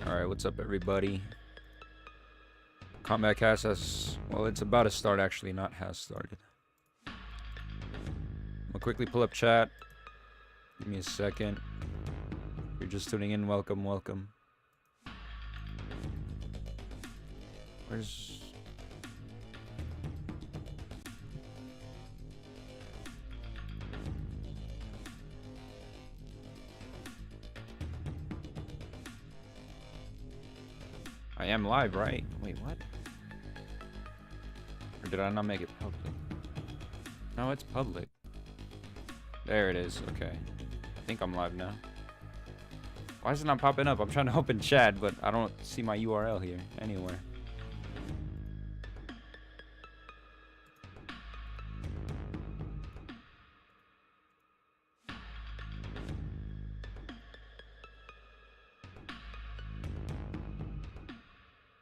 Alright, what's up everybody? Combat Cast has, well, it's about to start actually, not has started. I'm gonna quickly pull up chat. Give me a second. If you're just tuning in, welcome, welcome. Where's... I am live, right? Wait, what? Or did I not make it public? No, it's public. There it is. Okay. I think I'm live now. Why is it not popping up? I'm trying to open chat, but I don't see my URL here anywhere.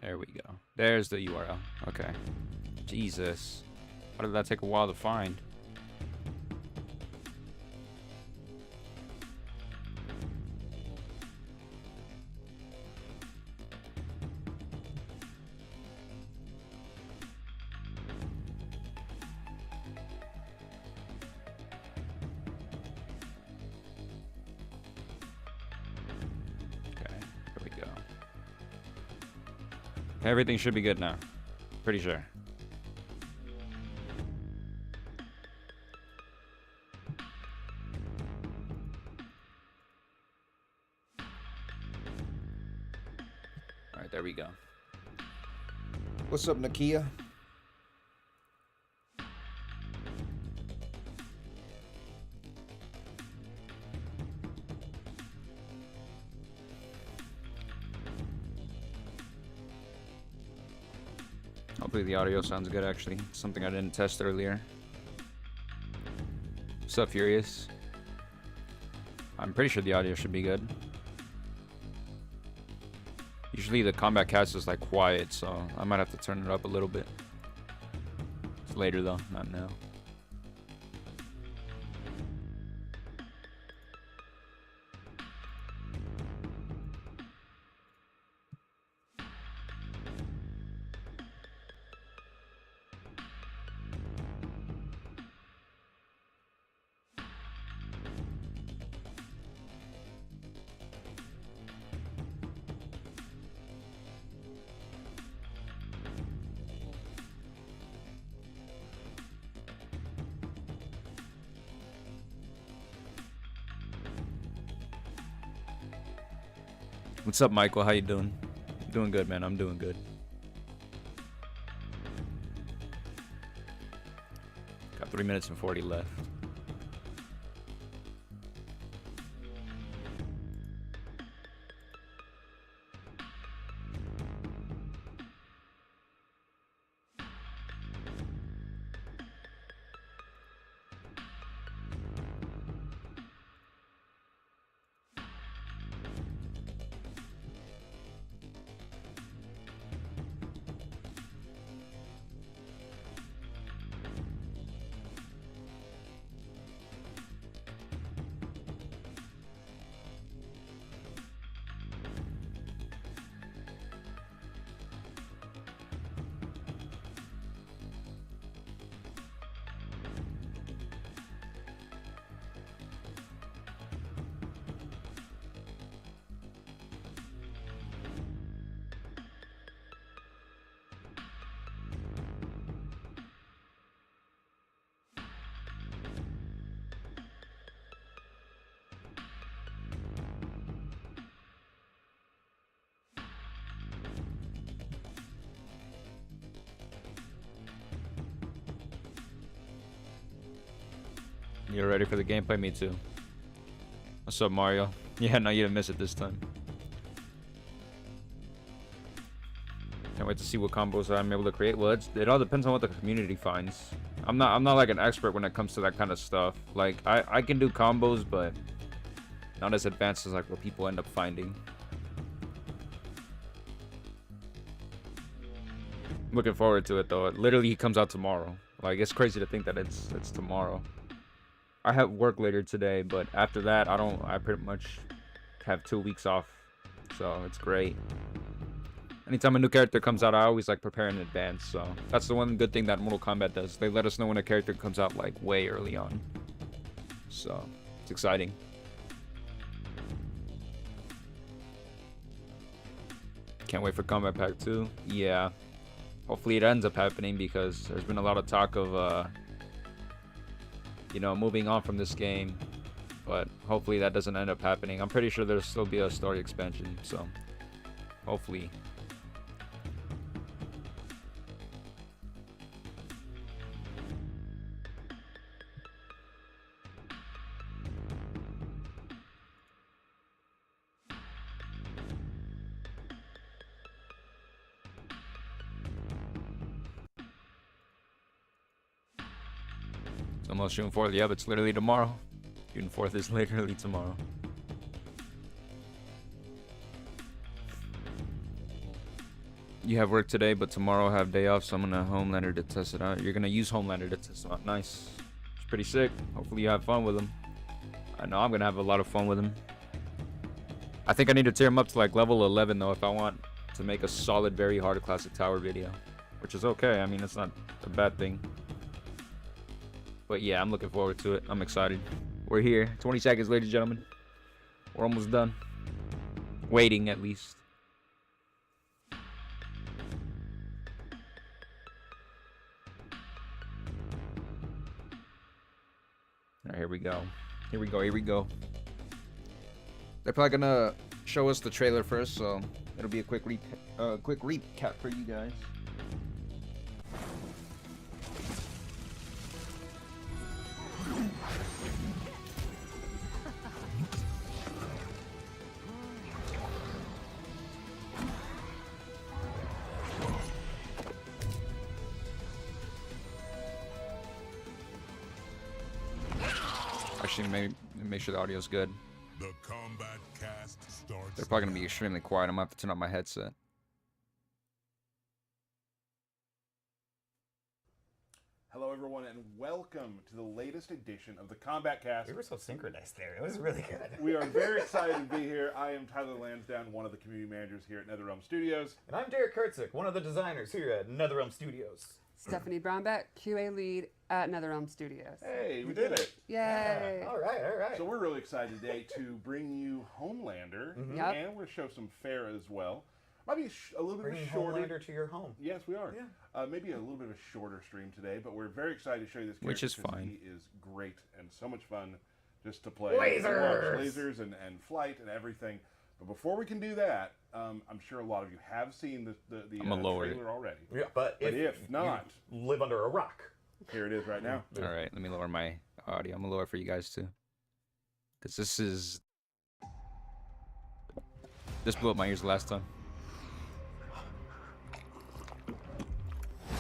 There we go. There's the URL. Okay. Jesus. Why did that take a while to find? Everything should be good now. Pretty sure. Alright, there we go. What's up, Nakia? Hopefully the audio sounds good, actually. Something I didn't test earlier. What's up, Furious? I'm pretty sure the audio should be good. Usually the Combat Cast is like quiet, so I might have to turn it up a little bit. It's later though, not now. What's up, Michael? How you doing? Doing good, man. I'm doing good. Got 3 minutes and 40 left. You're ready for the gameplay? Me too. What's up, Mario? Yeah, no, you didn't miss it this time. Can't wait to see what combos I'm able to create. Well, it all depends on what the community finds. I'm not like an expert when it comes to that kind of stuff. Like I can do combos, but not as advanced as like what people end up finding. Looking forward to it though. It literally comes out tomorrow. Like, it's crazy to think that it's tomorrow. I have work later today, but after that, I pretty much have 2 weeks off. so it's great. Anytime a new character comes out, I always like prepare in advance, so that's the one good thing that Mortal Kombat does. They let us know when a character comes out like way early on. So, it's exciting. Can't wait for Kombat Pack 2. Yeah. Hopefully it ends up happening because there's been a lot of talk of, you know, moving on from this game. But hopefully that doesn't end up happening. I'm pretty sure there'll still be a story expansion, so hopefully. It's almost June 4th. Yep, it's literally tomorrow. June 4th is literally tomorrow. You have work today, but tomorrow I have day off, so I'm gonna Homelander to test it out. You're gonna use Homelander to test it out. Nice. It's pretty sick. Hopefully you have fun with him. I know I'm gonna have a lot of fun with him. I think I need to tear him up to like level 11 though if I want to make a solid, very hard classic tower video. Which is okay. I mean, it's not a bad thing. But yeah, I'm looking forward to it. I'm excited. We're here. 20 seconds, ladies and gentlemen. We're almost done. Waiting, at least. Alright, here we go. Here we go, here we go. They're probably gonna show us the trailer first, so it'll be a quick recap for you guys. Actually, make sure the audio's good. The Kombat Kast starts. They're probably gonna be extremely quiet. I'm gonna have to turn on my headset. Hello, everyone, and welcome to the latest edition of the Kombat Kast. We were so synchronized there. It was really good. We are very excited to be here. I am Tyler Lansdowne, one of the community managers here at NetherRealm Studios. And I'm Derek Kurtzik, one of the designers here at NetherRealm Studios. Stephanie Brownback, QA lead at NetherRealm Studios. Hey, we did it. Yay! Yeah. All right, all right. So we're really excited today to bring you Homelander, Yep. and we're going to show some Ferra as well. Might be a little bit Bringing of a shorter. Homelander to your home. Yes, we are. Yeah. Maybe a little bit of a shorter stream today, but we're very excited to show you this character. Which is because fine. He is great and so much fun just to play. Lasers! Lasers and flight and everything. But before we can do that, I'm sure a lot of you have seen the trailer already. Yeah, but if not, you live under a rock. Here it is right now. All right, let me lower my audio. I'm gonna lower it for you guys too, because this blew up my ears the last time.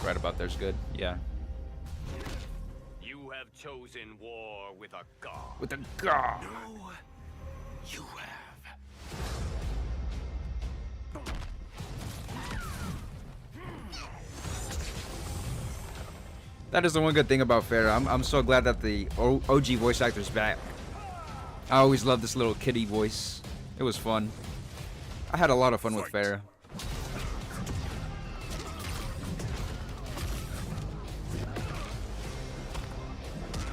Right about there's good. Yeah. You have chosen war with a god. With a god. No, you have. That is the one good thing about Ferra. I'm so glad that the OG voice actor's back. I always loved this little kitty voice. It was fun. I had a lot of fun with Ferra.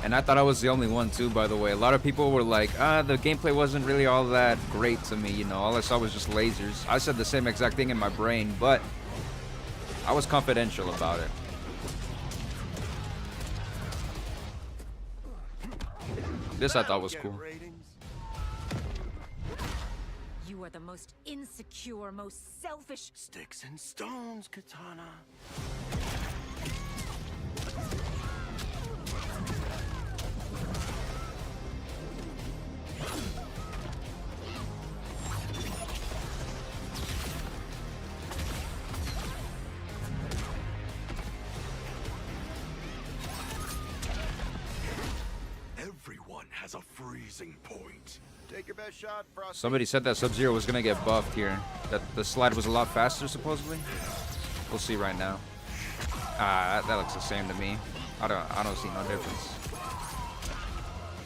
And I thought I was the only one too, by the way. A lot of people were like, the gameplay wasn't really all that great to me, you know. All I saw was just lasers. I said the same exact thing in my brain, but I was confidential about it. This I thought was cool. You are the most insecure, most selfish. Sticks and stones, Katana. Everyone has a freezing point. Take your best shot, Frosty. Somebody said that Sub-Zero was gonna get buffed here. That the slide was a lot faster, supposedly. We'll see right now. That looks the same to me. I don't see no difference.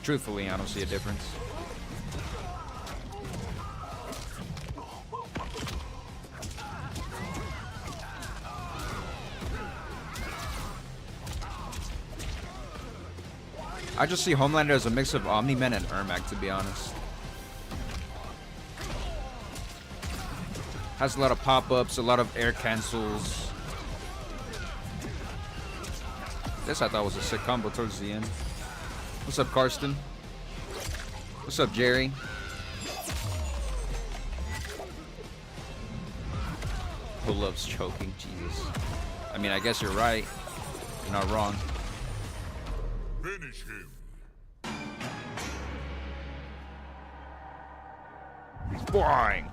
Truthfully, I don't see a difference. I just see Homelander as a mix of Omni-Man and Ermac, to be honest. Has a lot of pop-ups, a lot of air cancels. This I thought was a sick combo towards the end. What's up, Karsten? What's up, Jerry? Who loves choking? Jesus. I mean, I guess you're right. You're not wrong. Finish him. Boing!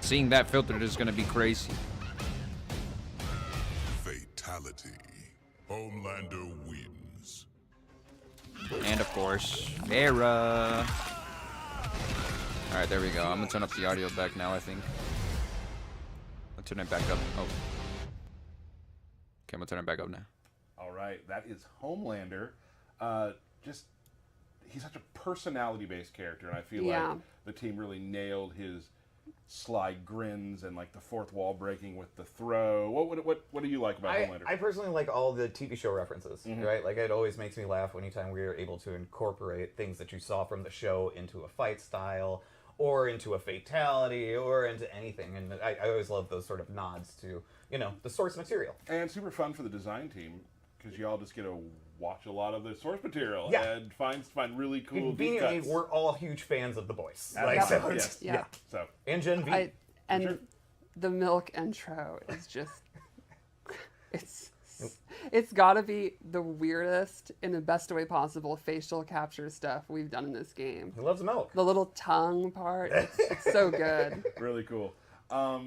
Seeing that filtered is gonna be crazy. Fatality. Homelander wins. And of course, Ferra. Alright, there we go. I'm gonna turn up the audio back now, I think. I'll turn it back up. Oh. Okay, I'm gonna turn it back up now. All right, that is Homelander. Just, he's such a personality-based character, and I feel like the team really nailed his sly grins and like the fourth wall breaking with the throw. What do you like about Homelander? I personally like all the TV show references, right? Like, it always makes me laugh anytime we're able to incorporate things that you saw from the show into a fight style, or into a fatality, or into anything. And I always love those sort of nods to, you know, the source material. And super fun for the design team, because y'all just get to watch a lot of the source material and find really cool deep Conveniently, cuts. we're all huge fans of The Voice. Yeah. Like, Yeah. so Yeah. it's- Yeah. So And Gen V. And the milk intro is just, it's gotta be the weirdest, in the best way possible, facial capture stuff we've done in this game. He loves milk. The little tongue part, it's so good. really cool.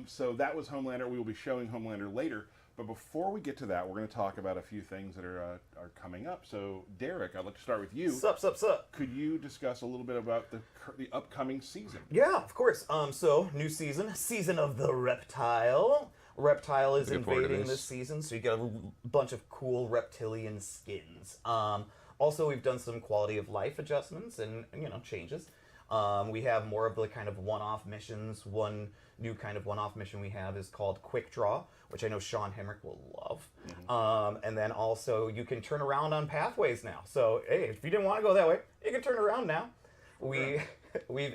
So that was Homelander. We will be showing Homelander later. But before we get to that, we're going to talk about a few things that are coming up. So, Derek, I'd like to start with you. Sup. Could you discuss a little bit about the upcoming season? Yeah, of course. So, new season of the Reptile. Reptile is Looking forward to invading this. this season, so you get a bunch of cool reptilian skins. Also, we've done some quality of life adjustments and, you know, changes. We have more of the kind of one-off missions. One new kind of one-off mission we have is called Quick Draw, which I know Sean Hemrick will love. And then also you can turn around on pathways now. So, hey, if you didn't want to go that way, you can turn around now. We've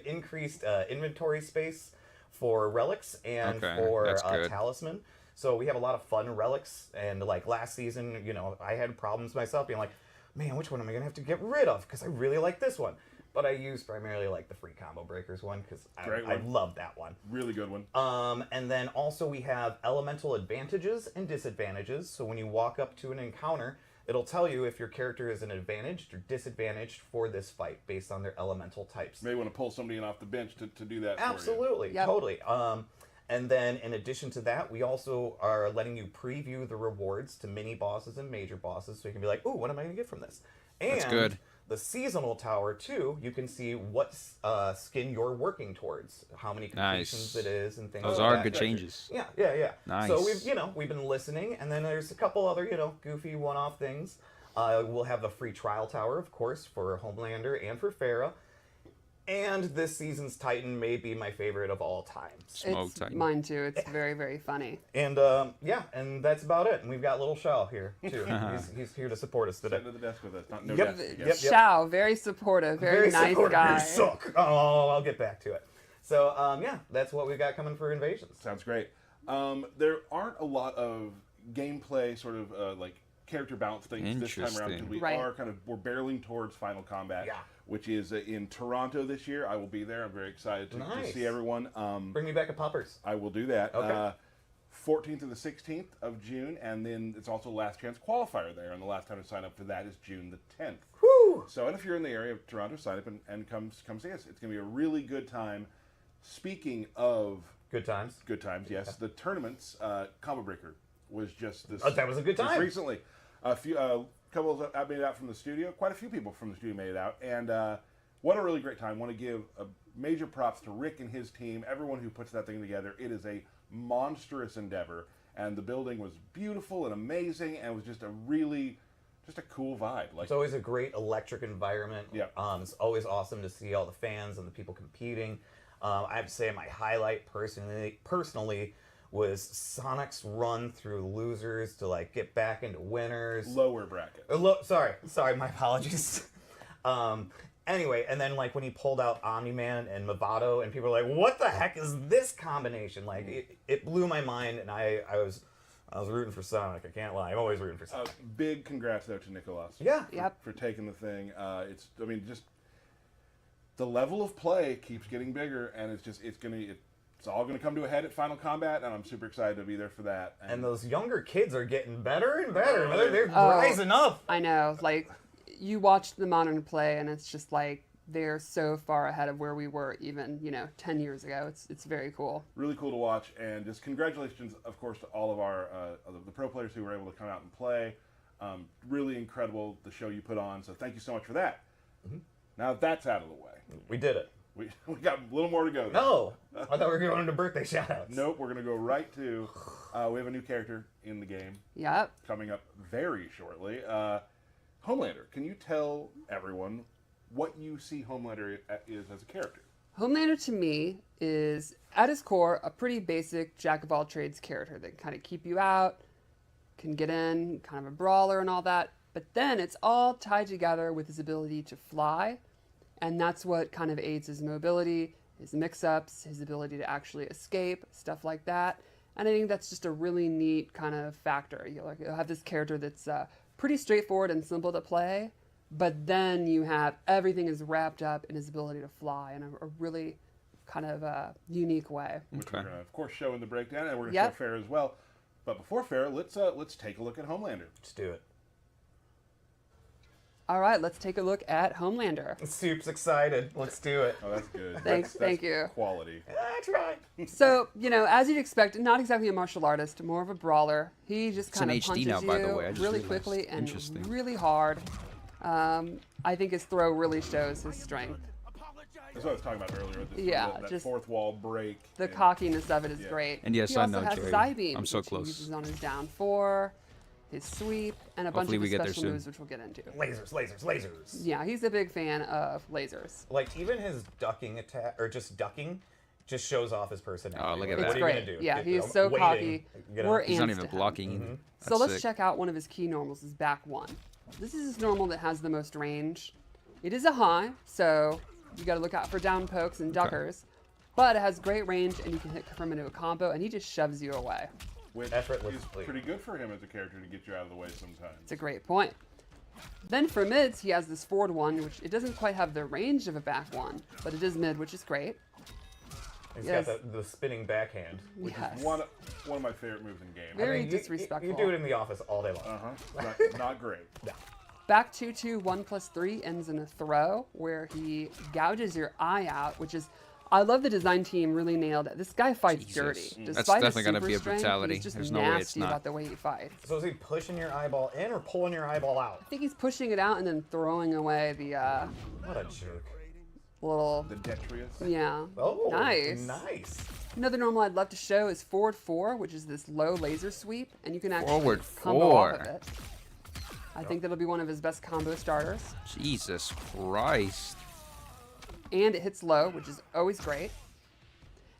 increased inventory space for relics and for that's good. talisman. So we have a lot of fun relics. And like last season, you know, I had problems myself being like, man, which one am I going to have to get rid of? Because I really like this one. But I use primarily like the free combo breakers one because I love that one. Really good one. And then also we have elemental advantages and disadvantages. So when you walk up to an encounter, it'll tell you if your character is an advantaged or disadvantaged for this fight based on their elemental types. Maybe want to pull somebody in off the bench to do that. Absolutely, Yep. totally. And then in addition to that, we also are letting you preview the rewards to mini bosses and major bosses, so you can be like, ooh, what am I going to get from this? And That's good. the seasonal tower, too, you can see what skin you're working towards, how many completions Nice. it is, and things Those like are that. good changes. Yeah. Nice. So we've been listening, and then there's a couple other, goofy one-off things. We'll have the free trial tower, of course, for Homelander and for Ferra. And this season's Titan may be my favorite of all time. Smoke It's Titan. mine too. It's very, very funny. And and that's about it. And we've got little Shao here too. he's here to support us today. Sitting at the desk with us. No Yep. desk. Yep. Shao, very supportive, very nice supportive, guy. very suck. Oh, I'll get back to it. So that's what we've got coming for Invasions. Sounds great. There aren't a lot of gameplay sort of like character balance things this time around because we Right. we're barreling towards Final Combat, which is in Toronto this year. I will be there. I'm very excited to see everyone. Bring me back a poppers. I will do that. Okay. 14th to the 16th of June, and then it's also Last Chance Qualifier there, and the last time to sign up for that is June the 10th. Woo! So, and if you're in the area of Toronto, sign up and come see us. It's going to be a really good time. Speaking of Good times. yes, the tournaments, Combo Breaker was just this. That was a good just time. recently. A couple of made it out from the studio. Quite a few people from the studio made it out, and what a really great time. Want to give a major props to Rick and his team, everyone who puts that thing together. It is a monstrous endeavor, and the building was beautiful and amazing, and it was just a cool vibe. Like, it's always a great electric environment. Yeah. It's always awesome to see all the fans and the people competing. I have to say my highlight personally was Sonic's run through losers to like get back into winners. lower bracket. Sorry, my apologies. Anyway, and then like when he pulled out Omni-Man and Movado, and people were like, "What the heck is this combination?" Like it blew my mind, and I was rooting for Sonic. I can't lie. I'm always rooting for Sonic. Big congrats though to Nicholas. Yeah. Yep. For taking the thing. Just the level of play keeps getting bigger, and it's all gonna come to a head at Final Combat, and I'm super excited to be there for that. And those younger kids are getting better and better. They're Oh. rising up. I know, like, you watch the modern play, and it's just like they're so far ahead of where we were even, 10 years ago. It's very cool. Really cool to watch, and just congratulations, of course, to all of our the pro players who were able to come out and play. Really incredible the show you put on, so thank you so much for that. Mm-hmm. Now that that's out of the way, We did it. we got a little more to go. No, I thought we were going into birthday shoutouts. Nope, we're gonna go right to. We have a new character in the game Yep. coming up very shortly. Homelander, can you tell everyone what you see Homelander is as a character? Homelander to me is, at his core, a pretty basic jack-of-all-trades character that can kind of keep you out, can get in, kind of a brawler and all that, but then it's all tied together with his ability to fly, and that's what kind of aids his mobility, his mix-ups, his ability to actually escape, stuff like that. And I think that's just a really neat kind of factor. You'll have this character that's pretty straightforward and simple to play, but then you have everything is wrapped up in his ability to fly in a really kind of unique way. Which we're gonna, of course, show in the breakdown, and we're gonna Yep. show Ferra as well. But before Ferra, let's take a look at Homelander. Let's do it. All right, let's take a look at Homelander. Soup's excited. Let's do it. Oh, that's good. Thanks, That's thank you. Quality. That's right. So, as you'd expect, not exactly a martial artist, more of a brawler. He just kind an of HD punches now, by the you way. I just really realized. quickly and Interesting. really hard. I think his throw really shows his strength. That's what I was talking about earlier. Yeah, that just fourth wall break. The and- cockiness of it is Yeah. great. And yes, he I also know, has Jerry. his I-beam, I'm so which close. he uses on his down 4, his sweep, and a bunch Hopefully of we his get there special soon. moves, which we'll get into. Lasers. Yeah, he's a big fan of lasers. Like even his ducking attack, or just ducking, just shows off his personality. Oh, look at Like, that. What It's are you great. gonna do? Yeah, Get- he is I'm so waiting, cocky. you know? We're He's not ants even to him. blocking. So let's sick. check out one of his key normals, his back 1. This is his normal that has the most range. It is a high, so you got to look out for down pokes and duckers. But it has great range, and you can hit from into a combo, and he just shoves you away. Which Effortlessly. is pretty good for him as a character to get you out of the way sometimes. It's a great point. Then for mids, he has this forward 1, which it doesn't quite have the range of a back 1, but it is mid, which is great. He's Yes. got the spinning backhand. Yes. One of my favorite moves in game. Very You disrespectful. do it in the office all day long. Not great. Back 2-2, 1+3 ends in a throw where he gouges your eye out, which is, I love the design team really nailed it. This guy fights Jesus. dirty. That's Despite his definitely gonna super be a strength, brutality. He's just There's no way it's nasty not. about the way he fights. So is he pushing your eyeball in or pulling your eyeball out? I think he's pushing it out and then throwing away the What a jerk. little, The Detrius. yeah. Oh, Nice. Nice. Another normal I'd love to show is forward 4, which is this low laser sweep, and you can actually Forward combo off of 4. it. I think that'll be one of his best combo starters. Jesus Christ. And it hits low, which is always great.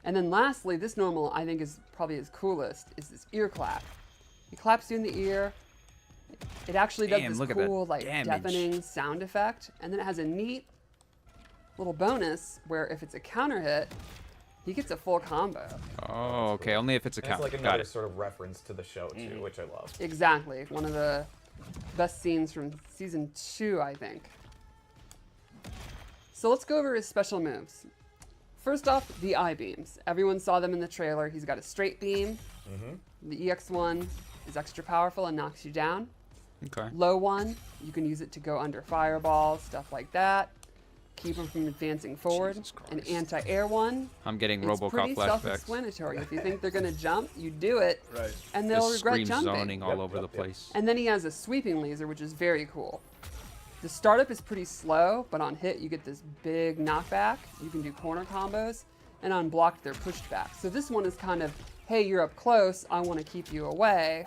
And then lastly, this normal I think is probably his coolest, is this ear clap. He claps you in the ear. It actually does Damn, this look at that cool, like, damage. deafening sound effect. And then it has a neat little bonus where if it's a counter hit, he gets a full combo. Oh, okay. Only if it's a And it's count. like Got another it. sort of reference to the show too, which I love. Exactly. One of the best scenes from season 2, I think. So let's go over his special moves. First off, the I-beams. Everyone saw them in the trailer. He's got a straight beam. The EX1 is extra powerful and knocks you down. Okay. Low one, you can use it to go under fireballs, stuff like that. Keep him from advancing forward. Jesus An Christ. anti-air one. I'm getting It's RoboCop pretty flashbacks. self-explanatory. If you think they're going to jump, you do it, Right. and they'll Just regret scream jumping. zoning all over the place. And then he has a sweeping laser, which is very cool. The startup is pretty slow, but on hit, you get this big knockback. You can do corner combos, and on blocked, they're pushed back. So this one is kind of hey, you're up close, I want to keep you away.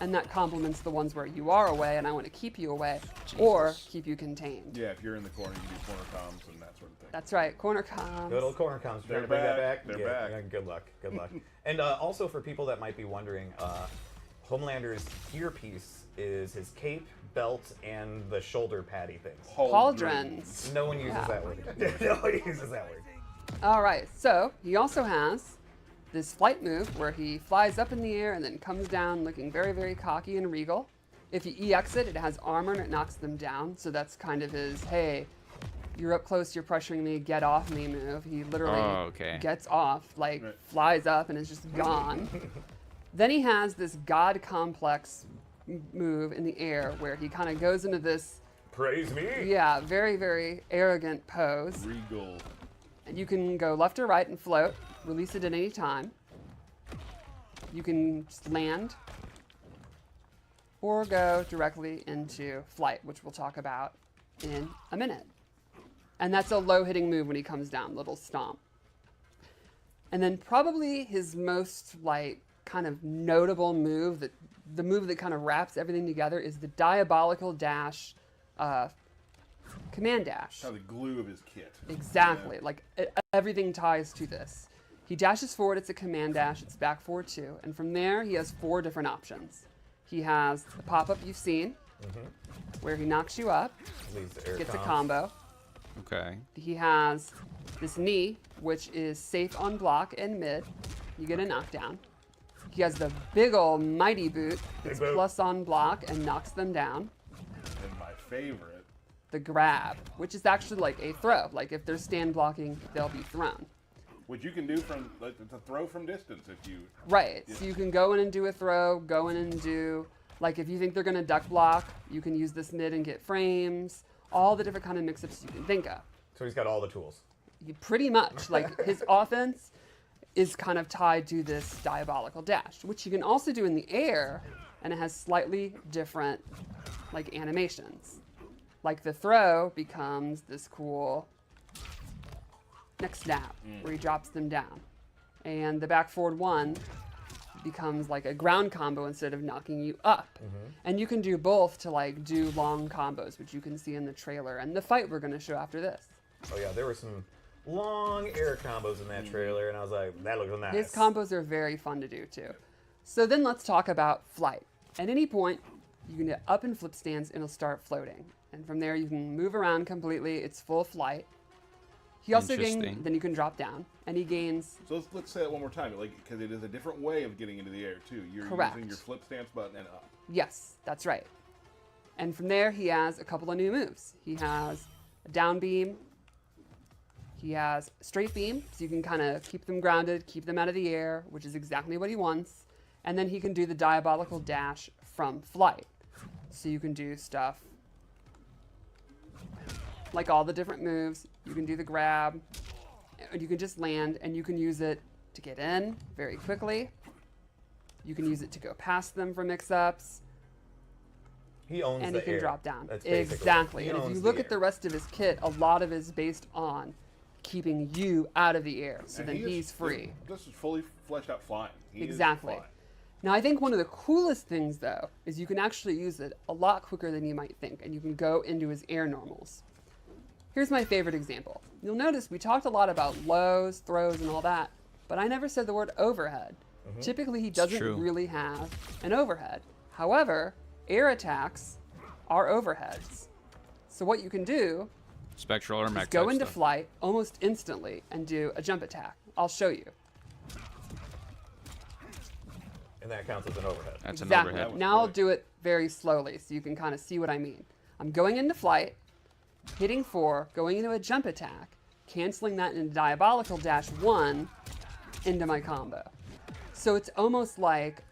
And that complements the ones where you are away and I want to keep you away or keep you contained. Yeah, if you're in the corner, you can do corner comms and that sort of thing. That's right, corner comms. Good old corner comms. They're Trying to bring that back. back. They're back. Yeah, good luck. Good luck. And also for people that might be wondering, Homelander's earpiece is his cape, belt, and the shoulder paddy things. Pauldrons. No one uses that word. No one uses that word. All right, so he also has this flight move where he flies up in the air and then comes down looking very, very cocky and regal. If you EX it, it has armor and it knocks them down. So that's kind of his, hey, you're up close, you're pressuring me, get off me move. He literally gets off, like flies up and is just gone. Then he has this god complex move in the air where he kind of goes into this, praise me. yeah, very, very arrogant pose. Regal. And you can go left or right and float, release it at any time. You can just land or go directly into flight, which we'll talk about in a minute. And that's a low hitting move when he comes down, little stomp. And then probably his most like kind of notable move, that the move that kind of wraps everything together, is the diabolical dash, command dash. Kind of the glue of his kit. Exactly. Like everything ties to this. He dashes forward, it's a command dash, it's back forward too. And from there, he has 4 different options. He has the pop-up you've seen, where he knocks you up, gets a combo. Okay. He has this knee, which is safe on block and mid. You get a knockdown. He has the big ol' mighty boot, that's plus on block and knocks them down. And my favorite. The grab, which is actually like a throw. Like if they're stand blocking, they'll be thrown. Which you can do from, like, it's a throw from distance if you... Right, Yeah. so you can go in and do a throw, go in and do, like if you think they're gonna duck block, you can use this mid and get frames, all the different kind of mix-ups you can think of. So he's got all the tools. Pretty much, like his offense is kind of tied to this diabolical dash, which you can also do in the air, and it has slightly different like animations. Like the throw becomes this cool next snap where he drops them down. And the back forward one becomes like a ground combo instead of knocking you up. And you can do both to like do long combos, which you can see in the trailer and the fight we're gonna show after this. Oh yeah, there were some long air combos in that trailer, and I was like, that looks nice. His combos are very fun to do too. So then let's talk about flight. At any point, you can get up and flip stance and it'll start floating. And from there you can move around completely, it's full flight. He also gains, Interesting. then you can drop down, and he gains. So let's say that one more time, like, because it is a different way of getting into the air too. You're Correct. using your flip stance button and up. Yes, that's right. And from there, he has a couple of new moves. He has a down beam. He has straight beam, so you can kind of keep them grounded, keep them out of the air, which is exactly what he wants. And then he can do the diabolical dash from flight. So you can do stuff like all the different moves. You can do the grab, and you can just land, and you can use it to get in very quickly. You can use it to go past them for mix-ups. He owns And the he can air. drop down. That's basically- Exactly. he And if owns you the look at air. the rest of his kit, a lot of it is based on keeping you out of the air. So And then he is- he's free. This is fully fleshed out flying. He is Exactly. flying. Now, I think one of the coolest things, though, is you can actually use it a lot quicker than you might think, and you can go into his air normals. Here's my favorite example. You'll notice we talked a lot about lows, throws, and all that, but I never said the word overhead. Typically, he doesn't true. really have an overhead. However, air attacks are overheads. So what you can do Spectral or is Mac go type into stuff. flight almost instantly and do a jump attack. I'll show you. And that counts as an overhead. That's an Exactly. overhead. Now I'll quick. do it very slowly so you can kind of see what I mean. I'm going into flight, hitting 4, going into a jump attack, canceling that into diabolical dash 1 into my combo. So it's almost like,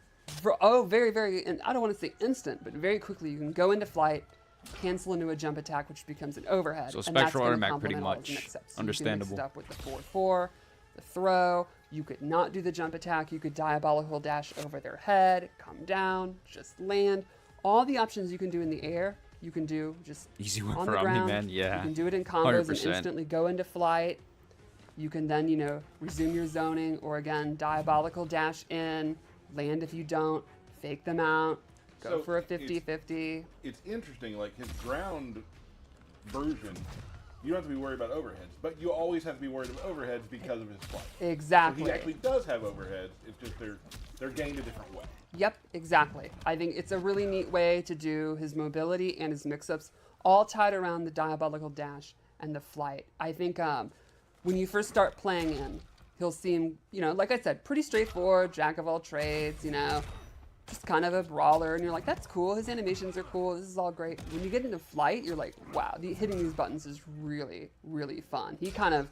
very, very, and I don't want to say instant, but very quickly you can go into flight, cancel into a jump attack, which becomes an overhead. So and spectral that's gonna automatic pretty complement all his much. mix-ups. Understandable. You can mix it up with the 4-4, the throw. You could not do the jump attack. You could diabolical dash over their head, come down, just land. All the options you can do in the air, you can do just Easy one on for the ground. Omni-Man, yeah. You can do it in combos and 100%. instantly go into flight. You can then, you know, resume your zoning, or again, diabolical dash in, land if you don't, fake them out, go So for a 50-50. It's interesting, like his ground version, you don't have to be worried about overheads, but you always have to be worried about overheads because of his flight. Exactly. So he actually does have overheads, it's just they're gained a different way. Yep, exactly. I think it's a really neat way to do his mobility and his mix-ups, all tied around the diabolical dash and the flight. I think when you first start playing in, he'll seem, you know, like I said, pretty straightforward, jack of all trades, you know, just kind of a brawler, and you're like, that's cool, his animations are cool, this is all great. When you get into flight, you're like, wow, hitting these buttons is really, really fun. He kind of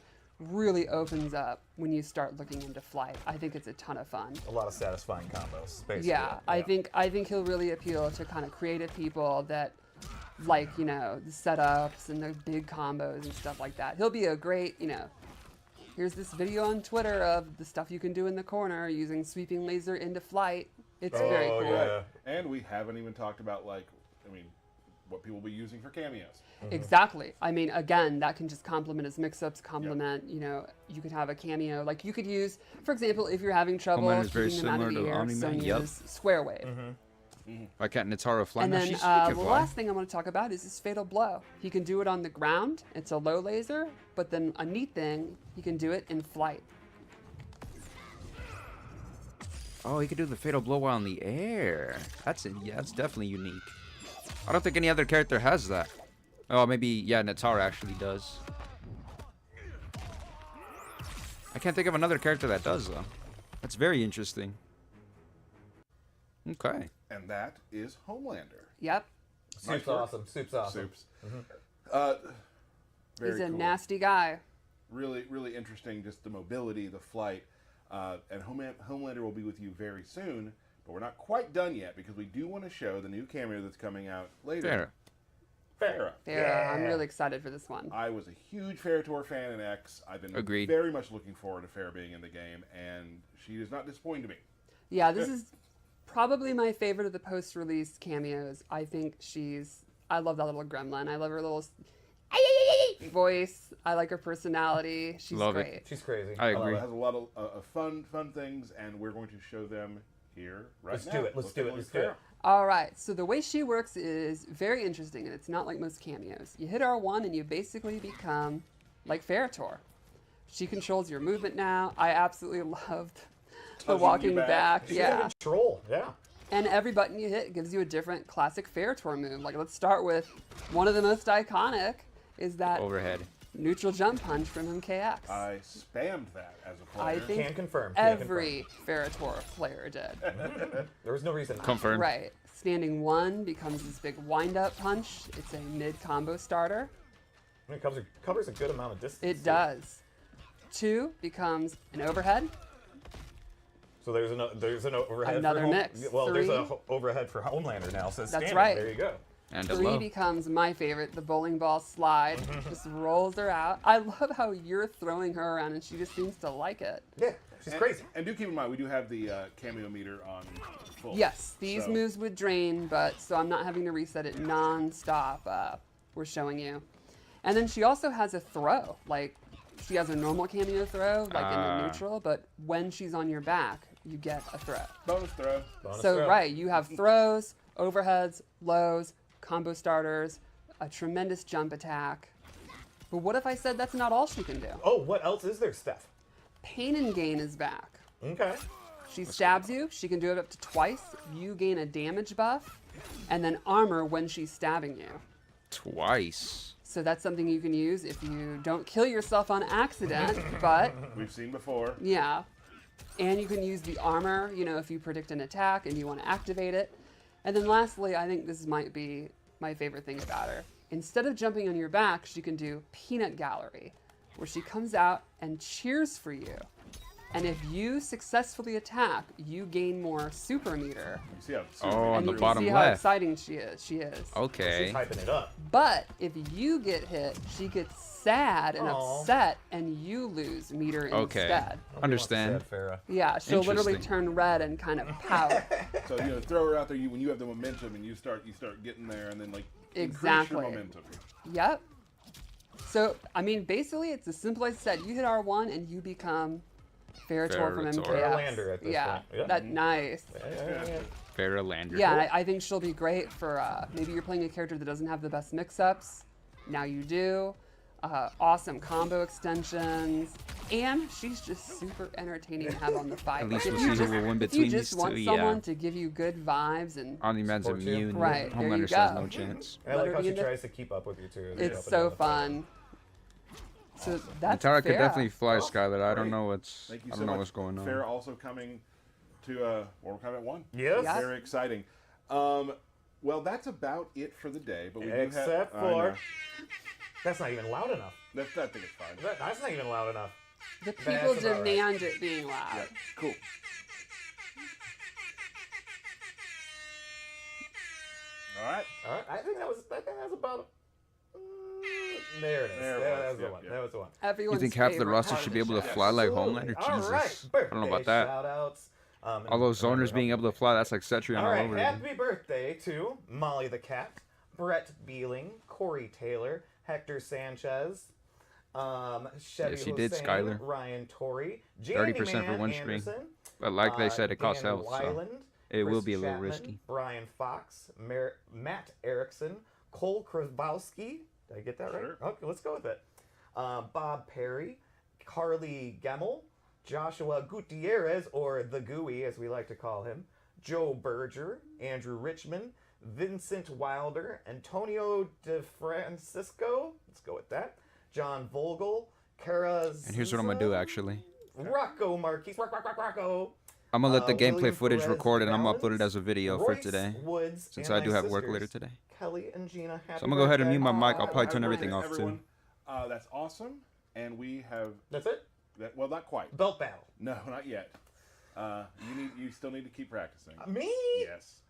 really opens up when you start looking into flight. I think it's a ton of fun. A lot of satisfying combos, basically. Yeah, I think he'll really appeal to kind of creative people that like, you know, the setups and the big combos and stuff like that. He'll be a great, you know, here's this video on Twitter of the stuff you can do in the corner using sweeping laser into flight. It's very cool. Yeah. And we haven't even talked about, like, I mean, what people will be using for cameos. Exactly. I mean, again, that can just complement his mix-ups, complement, you know, you could have a cameo. Like, you could use, for example, if you're having trouble Homeland is very keeping them out of similar the to air, Omni-Man, Sonya's Square Wave. Why can't Natara fly? And No, then she the can fly. last thing I want to talk about is his Fatal Blow. He can do it on the ground. It's a low laser, but then a neat thing, he can do it in flight. Oh, he could do the fatal blow while in the air. That's definitely unique. I don't think any other character has that. Oh, maybe, yeah, Natara actually does. I can't think of another character that does, though. That's very interesting. Okay. And that is Homelander. Yep. Soup's awesome. Soup's awesome. Soups. He's Very a cool. nasty guy. Really, really interesting, just the mobility, the flight. And Homelander will be with you very soon, but we're not quite done yet because we do want to show the new cameo that's coming out later. Ferra. Farrah, I'm really excited for this one. I was a huge Ferrator fan in X. I've been Agreed. very much looking forward to Ferra being in the game, and she does not disappoint me. Yeah, this is probably my favorite of the post-release cameos. I think I love that little gremlin. I love her little voice. I like her personality. She's Love it. great. She's crazy. I It agree. has a lot of fun things, and we're going to show them here right Let's now. do it. Let's do it. Let's do it. All right, so the way she works is very interesting, and it's not like most cameos. You hit R1 and you basically become like Ferrator. She controls your movement now. I absolutely loved the Tugging you walking back. back. She's Yeah. in control. Yeah. And every button you hit gives you a different classic Ferrator move. Like, let's start with one of the most iconic is that Overhead. neutral jump punch from MKX. I spammed that as a player. I think Can confirm. every Ferrator player did. There was no reason. not to. Confirmed. Right. Standing one becomes this big wind-up punch. It's a mid-combo starter. I mean, it covers a good amount of distance. It too. does. Two becomes an overhead. So there's an overhead. Another for mix. Well, there's Three. a overhead for Homelander now. So it's That's standing. right. There you go. And a Three low. becomes my favorite, the bowling ball slide. Just rolls her out. I love how you're throwing her around and she just seems to like it. Yeah, she's crazy. And do keep in mind, we do have the cameo meter on full. Yes, these So- moves would drain, but so I'm not having to reset it non-stop. We're showing you. And then she also has a throw. Like, she has a normal cameo throw, like in the neutral, but when she's on your back, you get a throw. Bonus throw. Bonus So, throw. right, you have throws, overheads, lows, combo starters, a tremendous jump attack. But what if I said that's not all she can do? Oh, what else is there, Steph? Pain and Gain is back. Okay. She stabs you, she can do it up to twice. You gain a damage buff, and then armor when she's stabbing you. Twice. So that's something you can use if you don't kill yourself on accident, but We've seen before. yeah. And you can use the armor, you know, if you predict an attack and you want to activate it. And then lastly, I think this might be my favorite thing about her. Instead of jumping on your back, she can do Peanut Gallery, where she comes out and cheers for you. And if you successfully attack, you gain more super meter. You see how Oh, super on And the you bottom can see how left. exciting she is. She is. Okay. She's hyping it up. But if you get hit, she gets sad and Aw. upset, and you lose meter Okay. instead. Understand. Sad Farrah. Yeah, she'll literally Interesting. turn red and kind of pout. So throw her out there. When you have the momentum and you start getting there, and then like increase Exactly. your momentum. Yep. So, I mean, basically, it's as simple as I said. You hit R1 and you become Ferra from Ferra. MKS. Ferra at this yeah, point. Yeah. that's nice. Ferra Lander. Yeah, and I think she'll be great for maybe you're playing a character that doesn't have the best mix-ups. Now you do. Awesome combo extensions, and she's just super entertaining to have on the fight. At least If we'll you see who just- will win if between you just these want two, someone yeah. to give you good vibes and Omni-Man's Support you. immune. Right, there you Homelander still has go. no chance. I like how Literally she in the- tries to keep up with you too. it's so fun. So that's Tara could Ferra. definitely fly, Oh, Skylar. I don't great. know what's Thank you I so don't know much. what's going on. Ferra also coming to Mortal Kombat 1. Yes. Yeah. Very exciting. Well, that's about it for the but we do have. Except I for know. that's not even loud enough. I think it's fine. That's not even loud enough. The people That's about right. demand it being loud. Yeah, cool. All right. All right, I think that was about. There it is. There it That was, was the yep, one. yep. That was the one. Everyone's You think half the favorite roster part should of be the able to show. fly like Absolutely. Homelander? All Jesus. right. I don't know about Birthday that. Shout-outs. All those zoners being able to fly, that's like Cetrion All all right, over happy again. birthday to Molly the Cat, Brett Beeling, Corey Taylor, Hector Sanchez, Chevy she did, Hossein, Skylar. Ryan Torrey, 30% for one string. Anderson, But like they said, it costs Dan health, so Weiland, it will Chris be a little Chapman, risky. Brian Fox, Matt Erickson, Cole Krabowski. Did I get that Sure. right? Okay, let's go with it. Bob Perry, Carly Gemmel, Joshua Gutierrez, or the Gooey as we like to call him, Joe Berger, Andrew Richmond, Vincent Wilder, Antonio DeFrancisco, let's go with that, John Vogel, Kara And here's what I'm gonna do actually. Rocco Marquez, Rocco. I'm gonna let the gameplay William footage Perez record and I'm gonna upload Valens, it as a video for Royce today. Woods, Since and I do my have work sisters, later today. Kelly and Gina, happy So I'm gonna go ahead and birthday. mute my mic. I'll probably Happy turn everything birthday, off everyone. too. That's awesome. And we have That's it? that. Well, not quite. Belt battle. No, not yet. You still need to keep practicing. Me? Yes.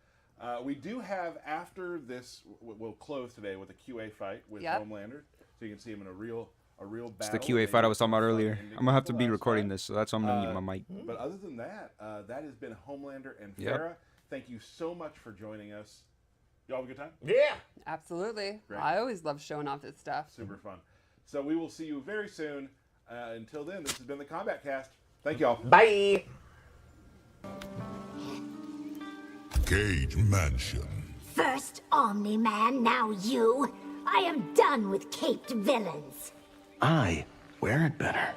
We do have after this. We'll close today with a QA fight with Yep. Homelander, so you can see him in a real battle. It's the QA fight I was talking about earlier. I'm gonna have to be recording this, so that's why I'm gonna mute my mic. But other than that, that has been Homelander and Yep. Ferra. Thank you so much for joining us. Y'all have a good time? Yeah. Absolutely. Great. I always love showing off this stuff. Super fun. So we will see you very soon. Until then, this has been the Combat Cast. Thank y'all. Bye. Cage Mansion. First Omni-Man, now you. I am done with caped villains. I wear it better.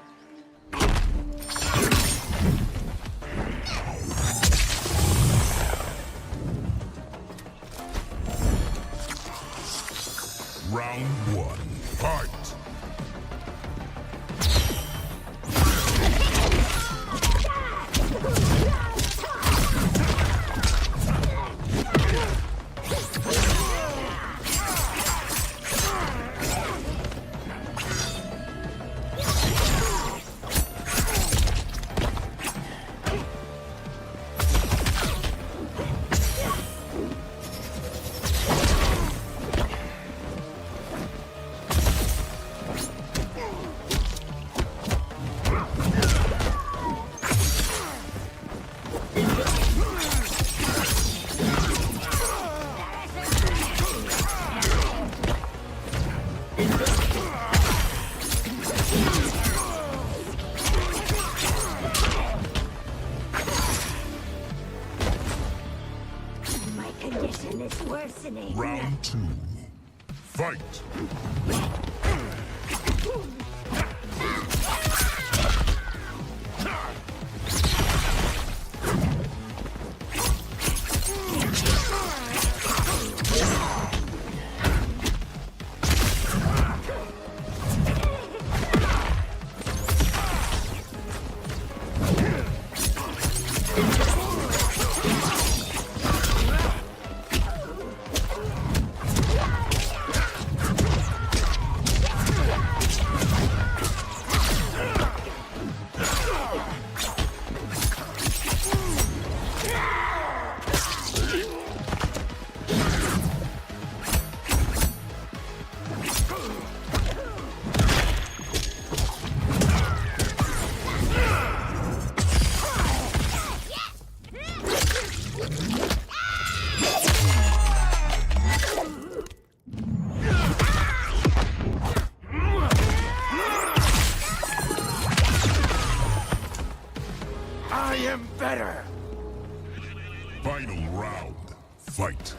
Round one. Fight. My condition is worsening. Round two. Fight. him better! Final round. Fight.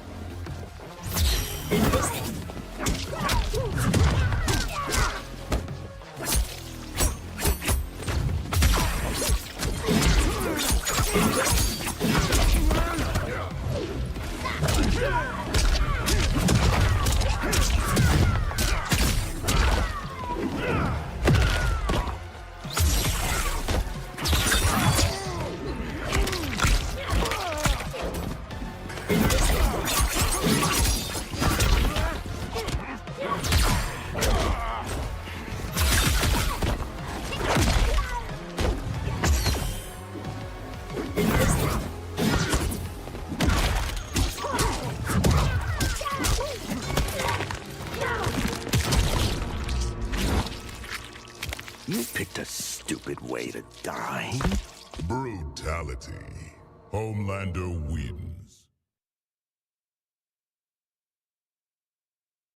You picked a stupid way to die. Brutality. Homelander wins.